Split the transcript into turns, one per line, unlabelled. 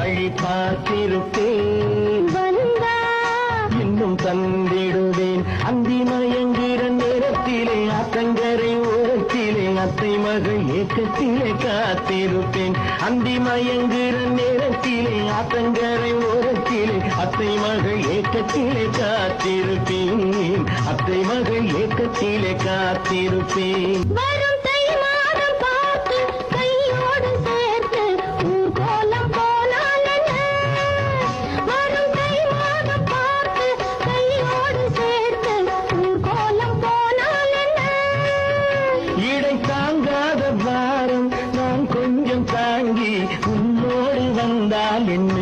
வழி பார்த்திருப்பேன், இன்னும் தந்திடுவேன். அந்தி மயங்குகிற நேரத்திலே ஆத்தங்கரை ஓரத்திலே அத்தை மகள் ஏக்கத்திலே காத்திருப்பேன். அந்தி மயங்குகிற நேரத்திலே ஆத்தங்கரை ஓரத்திலே அத்தை மகள் ஏக்கத்திலே காத்திருப்பேன். அத்தை மகள் ஏக்கத்திலே காத்திருப்பேன். தாங்காத பாரம் நான் கொஞ்சம் தாங்கி உன்னோடு வந்தால் என்ன?